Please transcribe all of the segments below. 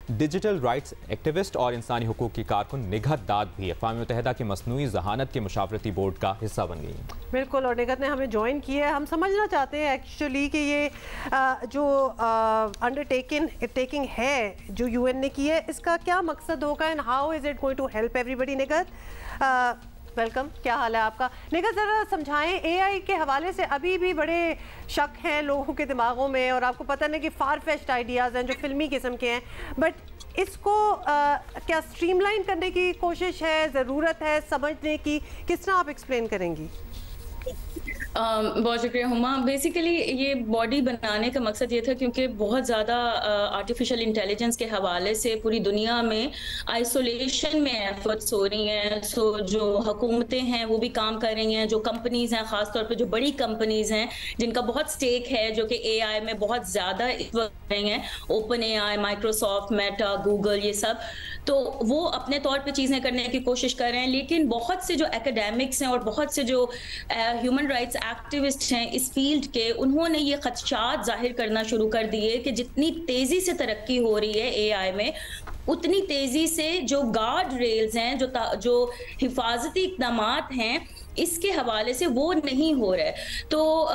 Digital rights activist اور انسانی حقوق کی کارکن نگہت داد بھی اقوام متحدہ کے مصنوعی ذہانت کے مشاورتی بورڈ کا حصہ بن گئی ہیں. بالکل, اور نگہت نے ہمیں جوائن کیا ہے. ہم سمجھنا چاہتے ہیں ایکچولی کہ یہ جو انڈرٹیکنگ ہے جو یو این نے کی ہے, اس کا کیا مقصد ہوگا and how is it going to help everybody. Nighat welcome, کیا حال ہے آپ کا؟ نگہت ذرا سمجھائیں, اے آئی کے حوالے سے ابھی بھی بڑے شک ہیں لوگوں کے دماغوں میں, اور آپ کو پتہ نہیں کہ فار فیچڈ آئیڈیاز ہیں جو فلمی قسم کے ہیں, بٹ اس کو کیا اسٹریم لائن کرنے کی کوشش ہے, ضرورت ہے سمجھنے کی, کس طرح آپ ایکسپلین کریں گی؟ بہت شکریہ ہما. بیسیکلی یہ باڈی بنانے کا مقصد یہ تھا کیونکہ بہت زیادہ آرٹیفیشل انٹیلیجنس کے حوالے سے پوری دنیا میں آئسولیشن میں ایفرٹس ہو رہی ہیں. سو جو حکومتیں ہیں وہ بھی کام کر رہی ہیں, جو کمپنیز ہیں خاص طور پہ جو بڑی کمپنیز ہیں جن کا بہت سٹیک ہے جو کہ اے آئی میں بہت زیادہ رہی ہیں, اوپن اے آئی, مائکروسافٹ, میٹا, گوگل, یہ سب, تو وہ اپنے طور پہ چیزیں کرنے کی کوشش کر رہے ہیں. لیکن بہت سے جو اکیڈیمکس ہیں اور بہت سے جو ہیومن رائٹس ایکٹیوسٹ ہیں اس فیلڈ کے, انہوں نے یہ خدشات ظاہر کرنا شروع کر دیے کہ جتنی تیزی سے ترقی ہو رہی ہے اے آئی میں, اتنی تیزی سے جو گارڈ ریلز ہیں, جو حفاظتی اقدامات ہیں, اس کے حوالے سے وہ نہیں ہو رہے. تو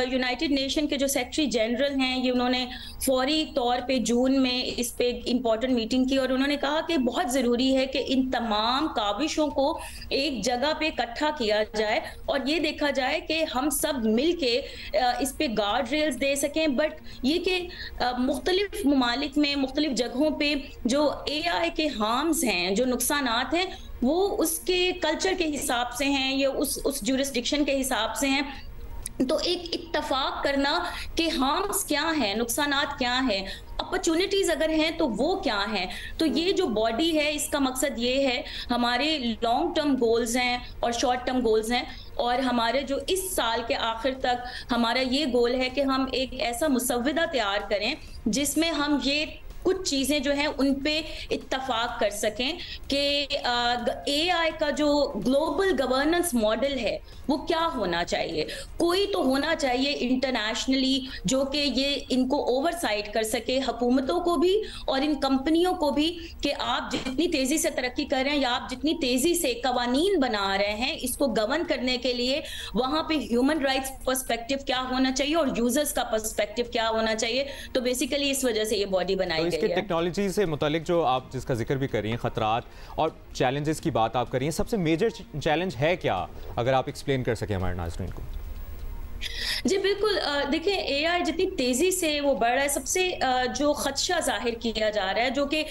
یونائٹڈ نیشن کے جو سیکرٹری جنرل ہیں, یہ انہوں نے فوری طور پہ جون میں اس پہ امپورٹنٹ میٹنگ کی, اور انہوں نے کہا کہ بہت ضروری ہے کہ ان تمام کاوشوں کو ایک جگہ پہ اکٹھا کیا جائے اور یہ دیکھا جائے کہ ہم سب مل کے اس پہ گارڈ ریلز دے سکیں. بٹ یہ کہ مختلف ممالک میں مختلف جگہوں پہ جو اے آئی کے ہارمز ہیں, جو نقصانات ہیں, وہ اس کے کلچر کے حساب سے ہیں یا اس جورسڈکشن کے حساب سے ہیں. تو ایک اتفاق کرنا کہ ہارمز کیا ہیں, نقصانات کیا ہیں, اپرچونٹیز اگر ہیں تو وہ کیا ہیں. تو یہ جو باڈی ہے اس کا مقصد یہ ہے, ہمارے لانگ ٹرم گولز ہیں اور شارٹ ٹرم گولز ہیں, اور ہمارے جو اس سال کے آخر تک ہمارا یہ گول ہے کہ ہم ایک ایسا مسودہ تیار کریں جس میں ہم یہ کچھ چیزیں جو ہیں ان پہ اتفاق کر سکیں کہ اے آئی کا جو گلوبل گورننس ماڈل ہے وہ کیا ہونا چاہیے. کوئی تو ہونا چاہیے انٹرنیشنلی جو کہ یہ ان کو اوور سائٹ کر سکے, حکومتوں کو بھی اور ان کمپنیوں کو بھی, کہ آپ جتنی تیزی سے ترقی کر رہے ہیں یا آپ جتنی تیزی سے قوانین بنا رہے ہیں, اس کو گورن کرنے کے لیے وہاں پہ ہیومن رائٹس پرسپیکٹو کیا ہونا چاہیے اور یوزرز کا پرسپیکٹو کیا ہونا چاہیے. تو بیسیکلی اس وجہ سے یہ باڈی بنائی گئی ہے. اس کے ٹیکنالوجی سے متعلق جو آپ جس کا ذکر بھی کر رہی ہیں, خطرات اور چیلنجز کی بات آپ کر رہی ہیں, سب سے میجر چیلنج ہے کیا, اگر آپ ایکسپلین کر سکیں ہمارے ناظرین کو؟ جی بالکل, دیکھیں اے آئی جتنی تیزی سے وہ بڑھ رہا ہے, سب سے جو خدشہ ظاہر کیا جا رہا ہے, جو کہ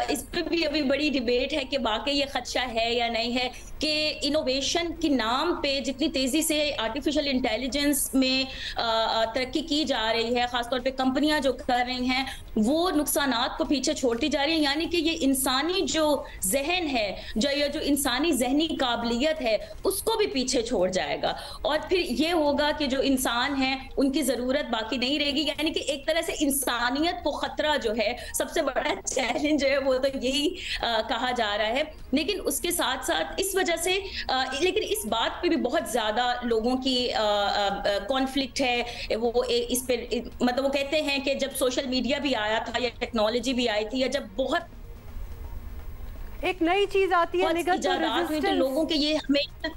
اس پہ بھی ابھی بڑی ڈیبیٹ ہے کہ واقعی یہ خدشہ ہے یا نہیں ہے, کہ انوویشن کے نام پہ جتنی تیزی سے آرٹیفیشل انٹیلیجنس میں ترقی کی جا رہی ہے, خاص طور پہ کمپنیاں جو کر رہی ہیں, وہ نقصانات کو پیچھے چھوڑتی جا رہی ہیں. یعنی کہ یہ انسانی جو ذہن ہے, جو انسانی ذہنی قابلیت ہے, اس کو بھی پیچھے چھوڑ جائے گا, اور پھر یہ ہوگا کہ جو انسان ہیں ان کی ضرورت باقی نہیں رہے گی. یعنی کہ ایک طرح سے انسانیت کو خطرہ جو ہے, سب سے بڑا چیلنج جو ہے وہ تو یہی کہا جا رہا ہے. لیکن اس کے ساتھ ساتھ اس وجہ سے لیکن اس بات پہ بھی بہت زیادہ لوگوں کی کانفلکٹ ہے. وہ اس پہ مطلب وہ کہتے ہیں کہ جب سوشل میڈیا بھی آیا تھا یا ٹیکنالوجی بھی آئی تھی, یا جب بہت ایک نئی چیز آتی ہے ایجادات ہوئی تو لوگوں کے یہ ہمیں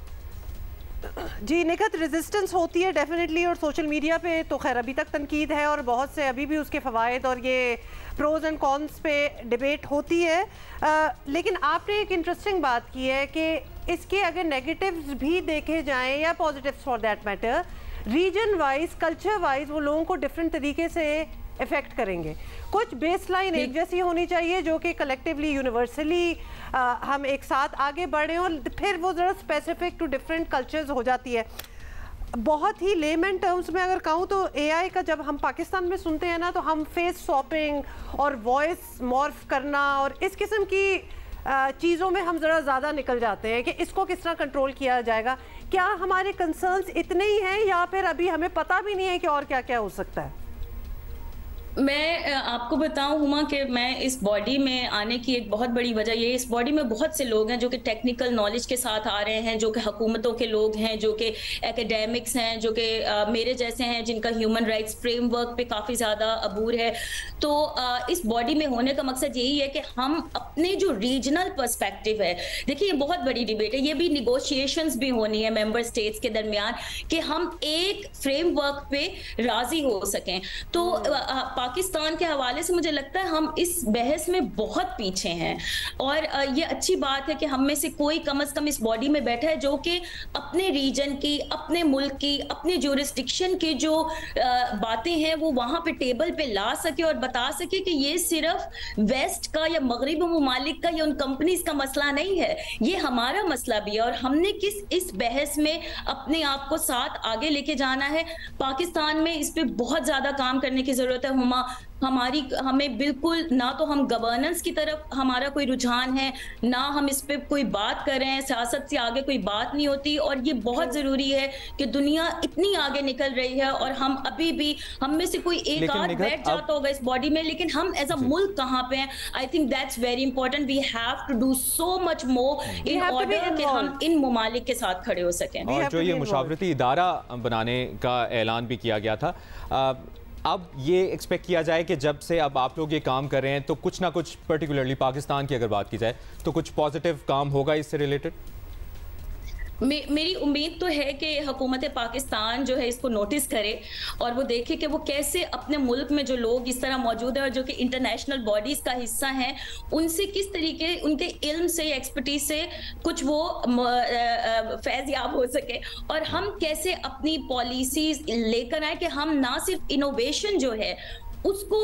جی نگہت ریزسٹنس ہوتی ہے ڈیفینیٹلی, اور سوشل میڈیا پہ تو خیر ابھی تک تنقید ہے اور بہت سے ابھی بھی اس کے فوائد اور یہ پروز اینڈ کونس پہ ڈیبیٹ ہوتی ہے. لیکن آپ نے ایک انٹرسٹنگ بات کی ہے کہ اس کے اگر نیگیٹیوز بھی دیکھے جائیں یا positives for that matter, region wise, culture wise وہ لوگوں کو ڈفرینٹ طریقے سے افیکٹ کریں گے. کچھ بیس لائن ایک جیسی ہونی چاہیے جو کہ کلیکٹیولی یونیورسلی ہم ایک ساتھ آگے بڑھیں, اور پھر وہ ذرا اسپیسیفک ٹو ڈفرینٹ کلچرز ہو جاتی ہے. بہت ہی لیمن ٹرمز میں اگر کہوں تو اے آئی کا جب ہم پاکستان میں سنتے ہیں نا, تو ہم فیس سواپنگ اور وائس مورف کرنا اور اس قسم کی چیزوں میں ہم ذرا زیادہ نکل جاتے ہیں کہ اس کو کس طرح کنٹرول کیا جائے گا. کیا ہمارے کنسرنز اتنے ہی ہیں یا پھر ابھی ہمیں پتہ بھی نہیں ہے کہ اور کیا کیا ہو سکتا ہے؟ میں آپ کو بتاؤں ہما کہ میں اس باڈی میں آنے کی ایک بہت بڑی وجہ یہ، اس باڈی میں بہت سے لوگ ہیں جو کہ ٹیکنیکل نالج کے ساتھ آ رہے ہیں، جو کہ حکومتوں کے لوگ ہیں، جو کہ ایکیڈیمکس ہیں، جو کہ میرے جیسے ہیں جن کا ہیومن رائٹس فریم ورک پہ کافی زیادہ عبور ہے. تو اس باڈی میں ہونے کا مقصد یہی ہے کہ ہم اپنے جو ریجنل پرسپیکٹو ہے، دیکھیے یہ بہت بڑی ڈیبیٹ ہے، یہ بھی نیگوشیشنز بھی ہونی ہے ممبر اسٹیٹس کے درمیان کہ ہم ایک فریم ورک پہ راضی ہو سکیں. تو پاکستان کے حوالے سے مجھے لگتا ہے ہم اس بحث میں بہت پیچھے ہیں، اور یہ اچھی بات ہے کہ ہم میں سے کوئی کم از کم اس باڈی میں بیٹھا ہے جو کہ اپنے ریجن کی، اپنے ملک کی، اپنے جورسڈکشن کی جو باتیں ہیں وہ وہاں پہ ٹیبل پہ لا سکے اور بتا سکے کہ یہ صرف ویسٹ کا یا مغربی ممالک کا یا ان کمپنیز کا مسئلہ نہیں ہے، یہ ہمارا مسئلہ بھی ہے، اور ہم نے اس بحث میں اپنے آپ کو ساتھ آگے لے کے جانا ہے. پاکستان میں اس پہ بہت زیادہ کام کرنے کی ضرورت ہے ہما. ہمیں بالکل نہ تو ہم گورننس کی طرف ہمارا کوئی رجحان ہے، نہ ہم اس پہ کوئی بات کر رہے ہیں، سیاست سے آگے کوئی بات نہیں ہوتی. اور یہ بہت ضروری ہے کہ دنیا اتنی آگے نکل رہی ہے اور ہم ابھی بھی، ہم میں سے کوئی ایک آدھ بیٹھ جاتا ہوگا اس باڈی میں، لیکن ہم ایز اے ملک کہاں پہ ہیں. I think that's very important. We have to do so much more in order کہ ہم ان ممالک کے ساتھ کھڑے ہو سکیں. اور جو یہ مشاورتی ادارہ بنانے کا اعلان بھی کیا گیا تھا، اب یہ ایکسپیکٹ کیا جائے کہ جب سے اب آپ لوگ یہ کام کر رہے ہیں تو کچھ نہ کچھ پرٹیکولرلی پاکستان کی اگر بات کی جائے تو کچھ پازیٹیو کام ہوگا اس سے ریلیٹڈ؟ میری امید تو ہے کہ حکومت پاکستان جو ہے اس کو نوٹس کرے اور وہ دیکھے کہ وہ کیسے اپنے ملک میں جو لوگ اس طرح موجود ہیں اور جو کہ انٹرنیشنل باڈیز کا حصہ ہیں، ان سے کس طریقے ان کے علم سے، ایکسپرٹیز سے کچھ وہ فیض یاب ہو سکے، اور ہم کیسے اپنی پالیسیز لے کر آئیں کہ ہم نہ صرف انوویشن جو ہے اس کو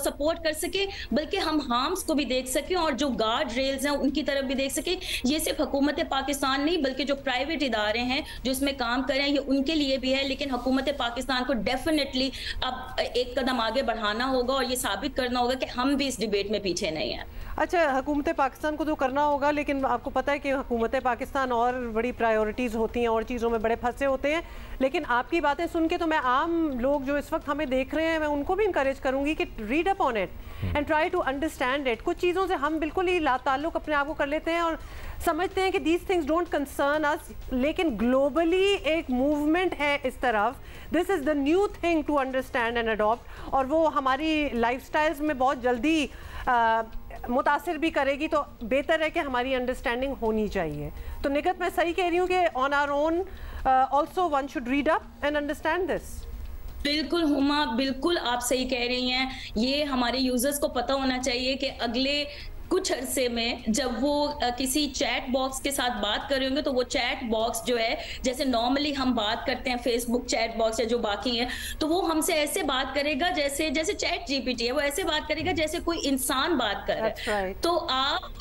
سپورٹ کر سکے بلکہ ہم ہارمز کو بھی دیکھ سکیں اور جو گارڈ ریلز ہیں ان کی طرف بھی دیکھ سکیں. یہ صرف حکومت پاکستان نہیں بلکہ جو پرائیویٹ ادارے ہیں جو اس میں کام کر رہے ہیں یہ ان کے لیے بھی ہے، لیکن حکومت پاکستان کو ڈیفینیٹلی اب ایک قدم آگے بڑھانا ہوگا اور یہ ثابت کرنا ہوگا کہ ہم بھی اس ڈیبیٹ میں پیچھے نہیں ہیں. اچھا، حکومت پاکستان کو تو کرنا ہوگا، لیکن آپ کو پتہ ہے کہ حکومت پاکستان اور بڑی پرائیورٹیز ہوتی ہیں اور چیزوں میں بڑے پھنسے ہوتے ہیں. لیکن آپ کی باتیں سن کے تو میں عام لوگ جو اس وقت ہمیں دیکھ رہے ہیں میں ان کو بھی انکریج کروں گی کہ read up on it and try to understand it. کچھ چیزوں سے ہم بالکل ہی لا تعلق اپنے آپ کو کر لیتے ہیں اور سمجھتے ہیں کہ these things don't concern us, لیکن گلوبلی ایک موومنٹ ہے اس طرف. This is the new thing to understand and adapt, اور وہ ہماری لائف سٹائلز میں بہت جلدی متاثر بھی کرے گی. تو بہتر ہے کہ ہماری انڈرسٹینڈنگ ہونی چاہیے. تو نگہت میں صحیح کہہ رہی ہوں کہ آن our own also one should read up and understand this? بالکل ہما، بالکل آپ صحیح کہہ رہی ہیں. یہ ہمارے یوزرز کو پتہ ہونا چاہیے کہ اگلے کچھ عرصے میں جب وہ کسی چیٹ باکس کے ساتھ بات کر رہے ہوں گے تو وہ چیٹ باکس جو ہے جیسے نارملی ہم بات کرتے ہیں فیس بک چیٹ باکس یا جو باقی ہیں، تو وہ ہم سے ایسے بات کرے گا جیسے چیٹ جی پی ٹی ہے، وہ ایسے بات کرے گا جیسے کوئی انسان بات کر رہا ہے.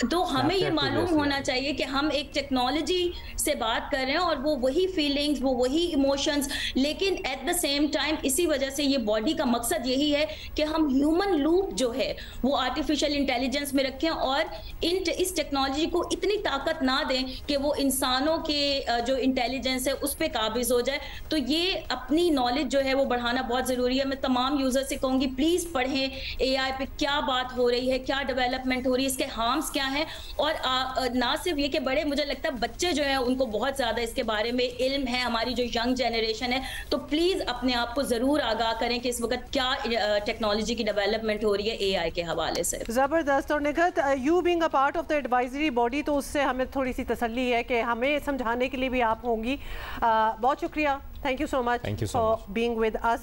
تو ہمیں یہ معلوم ہونا چاہیے کہ ہم ایک ٹیکنالوجی سے بات کر رہے ہیں اور وہ وہی فیلنگز، وہ وہی ایموشنز، لیکن ایٹ دا سیم ٹائم اسی وجہ سے یہ باڈی کا مقصد یہی ہے کہ ہم ہیومن لوپ جو ہے وہ آرٹیفیشل انٹیلیجنس میں رکھیں اور اس ٹیکنالوجی کو اتنی طاقت نہ دیں کہ وہ انسانوں کے جو انٹیلیجنس ہے اس پہ قابض ہو جائے. تو یہ اپنی نالج جو ہے وہ بڑھانا بہت ضروری ہے. میں تمام یوزر سے کہوں گی پلیز پڑھیں اے آئی پہ کیا بات ہو رہی ہے، کیا ڈیولپمنٹ ہو رہی ہے، اس کے ہارمز کیا ہیں، اور نہ صرف یہ کہ بڑے، مجھے لگتا ہے بچے جو ہیں ان کو بہت زیادہ اس کے بارے میں علم ہے، ہماری جو ینگ جنریشن ہے. تو پلیز اپنے آپ کو ضرور آگاہ کریں کہ اس وقت کیا ٹیکنالوجی کی ڈیولپمنٹ ہو رہی ہے اے آئی کے حوالے سے. زبردست. اور Nighat, you being a part of the advisory body, تو اس سے ہمیں تھوڑی سی تسلی ہے کہ ہمیں سمجھانے کے لیے بھی آپ ہوں گی. بہت شکریہ. Thank you so much for being with us.